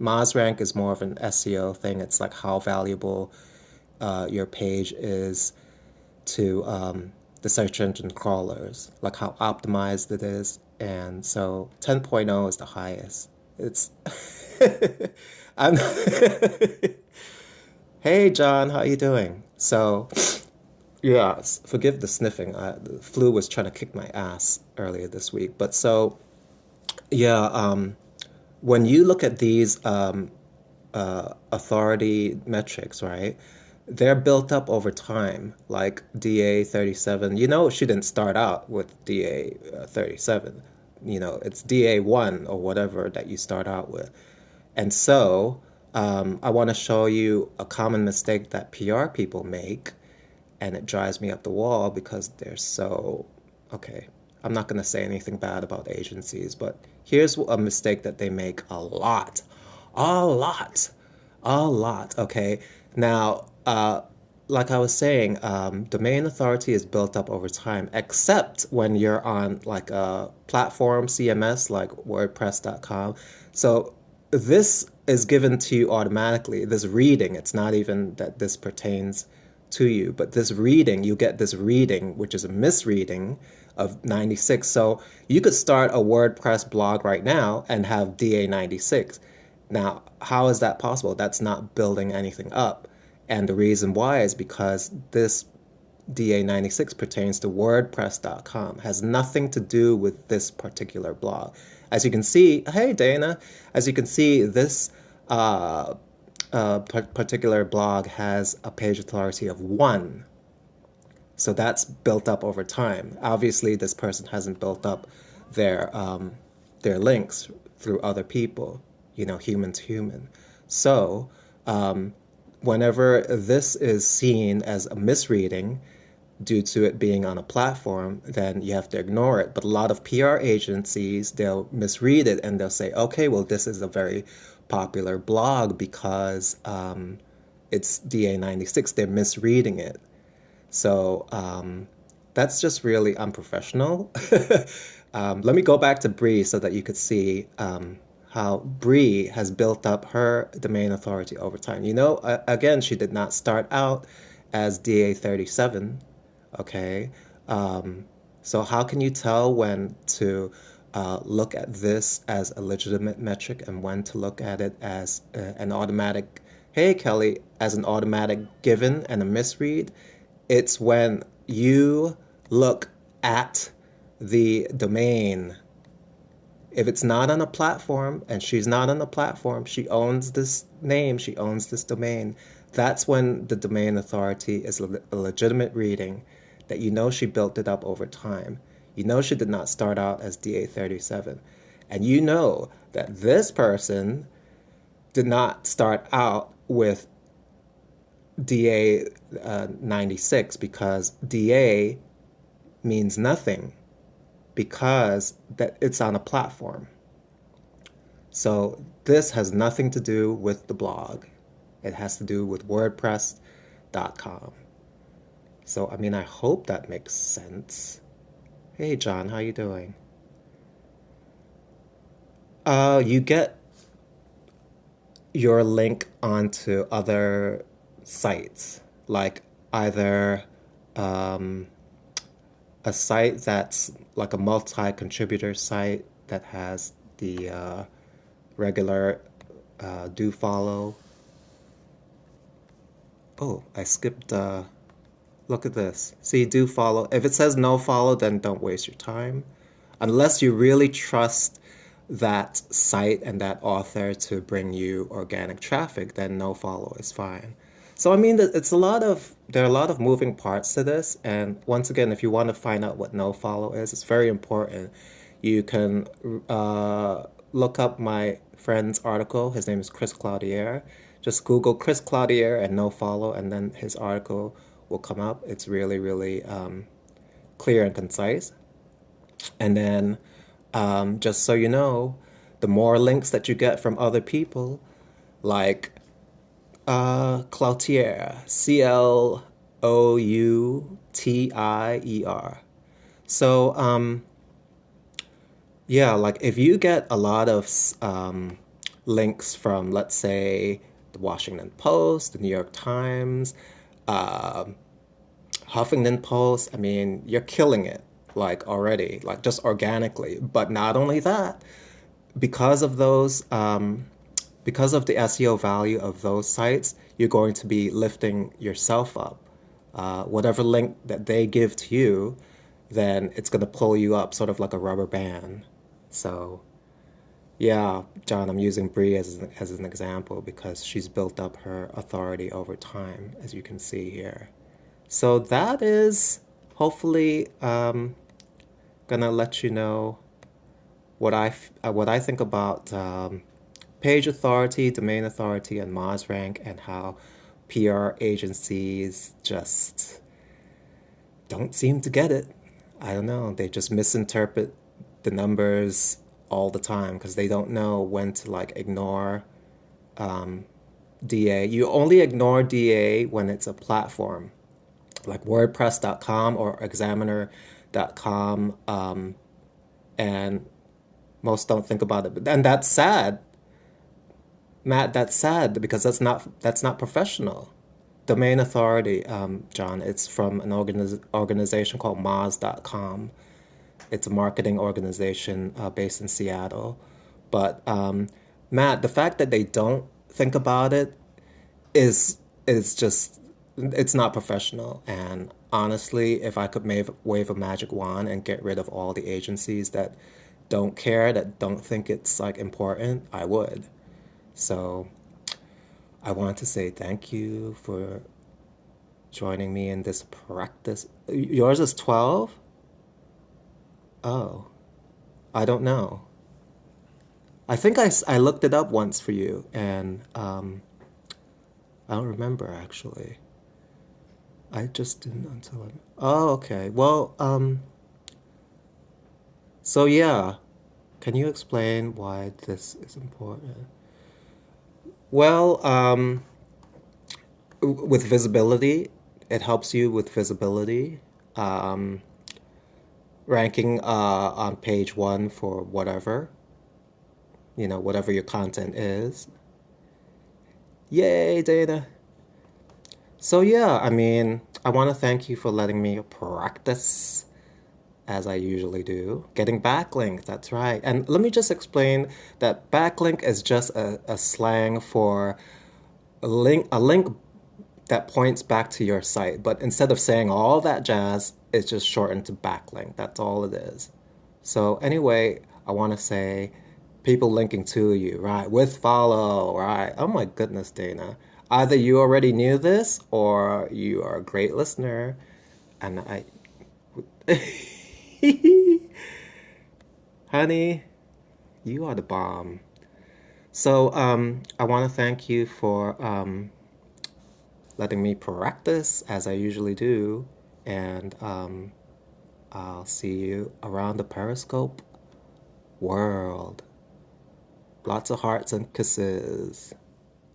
MozRank is more of an SEO thing. It's like how valuable your page is to the search engine crawlers, like how optimized it is. And so 10.0 is the highest. It's I'm Hey John, how you doing? So, yeah, forgive the sniffing. The flu was trying to kick my ass earlier this week. But so, yeah, when you look at these authority metrics, right? They're built up over time, like DA 37. You know, she didn't start out with DA 37. You know, it's DA 1 or whatever that you start out with. And so, I want to show you a common mistake that PR people make, and it drives me up the wall because they're so, okay, I'm not going to say anything bad about agencies, but here's a mistake that they make a lot. A lot. A lot. Okay. Now, like I was saying, domain authority is built up over time, except when you're on like a platform CMS like WordPress.com. So this is given to you automatically. This reading, it's not even that this pertains to you, but this reading, you get this reading, which is a misreading of 96. So you could start a WordPress blog right now and have DA 96. Now, how is that possible? That's not building anything up. And the reason why is because this DA96 pertains to WordPress.com, has nothing to do with this particular blog. As you can see, hey Dana, as you can see, this particular blog has a page authority of 1. So that's built up over time. Obviously, this person hasn't built up their links through other people, you know, human to human. So whenever this is seen as a misreading due to it being on a platform, then you have to ignore it. But a lot of PR agencies, they'll misread it and they'll say, okay, well, this is a very popular blog because it's DA96. They're misreading it. So that's just really unprofessional. Let me go back to Bree so that you could see how Bree has built up her domain authority over time. You know, again, she did not start out as DA37. Okay. So how can you tell when to look at this as a legitimate metric and when to look at it as an automatic, hey, Kelly, as an automatic given and a misread? It's when you look at the domain. If it's not on a platform and she's not on a platform, she owns this name, she owns this domain. That's when the domain authority is a legitimate reading that you know she built it up over time. You know she did not start out as DA37. And you know that this person did not start out with DA 96 because DA means nothing because that it's on a platform. So this has nothing to do with the blog. It has to do with WordPress.com. So I mean, I hope that makes sense. Hey John, how you doing? You get your link onto other sites, like either um, a site that's like a multi-contributor site that has the regular do follow. Oh, I skipped. Look at this. See, do follow. If it says no follow, then don't waste your time. Unless you really trust that site and that author to bring you organic traffic, then no follow is fine. So I mean, there are a lot of moving parts to this. And once again, if you want to find out what no follow is, it's very important. You can look up my friend's article. His name is Chris Cloutier. Just Google Chris Cloutier and no follow, and then his article will come up. It's really, really clear and concise. And then, just so you know, the more links that you get from other people, like Cloutier, Cloutier. So, yeah, like if you get a lot of links from, let's say, the Washington Post, the New York Times, uh, Huffington Post. I mean, you're killing it like already, like just organically. But not only that, because of because of the SEO value of those sites, you're going to be lifting yourself up. Whatever link that they give to you, then it's going to pull you up, sort of like a rubber band. So, yeah, John, I'm using Bree as an example because she's built up her authority over time, as you can see here. So that is hopefully gonna let you know what I think about page authority, domain authority, and Moz rank, and how PR agencies just don't seem to get it. I don't know. They just misinterpret the numbers all the time because they don't know when to like ignore DA. You only ignore DA when it's a platform like WordPress.com or Examiner.com, and most don't think about it. And that's sad, Matt. That's sad because that's not professional. Domain authority, John. It's from an organization called Moz.com. It's a marketing organization based in Seattle. But Matt, the fact that they don't think about it is just it's not professional. And honestly, if I could wave a magic wand and get rid of all the agencies that don't care, that don't think it's like important, I would. So I want to say thank you for joining me in this practice. Yours is 12? Oh, I don't know. I think I looked it up once for you, and I don't remember actually. I just didn't until I. Oh, okay. Well, so yeah, can you explain why this is important? Well, with visibility, it helps you with visibility. Um, Ranking on page one for whatever, whatever your content is. Yay, Dana. So yeah, I mean, I want to thank you for letting me practice as I usually do. Getting backlink, that's right. And let me just explain that backlink is just a slang for a link that points back to your site. But instead of saying all that jazz, it's just shortened to backlink. That's all it is. So anyway, I want to say people linking to you, right? With follow, right? Oh my goodness, Dana. Either you already knew this or you are a great listener. And I, honey, you are the bomb. So I want to thank you for letting me practice as I usually do. And I'll see you around the Periscope world. Lots of hearts and kisses.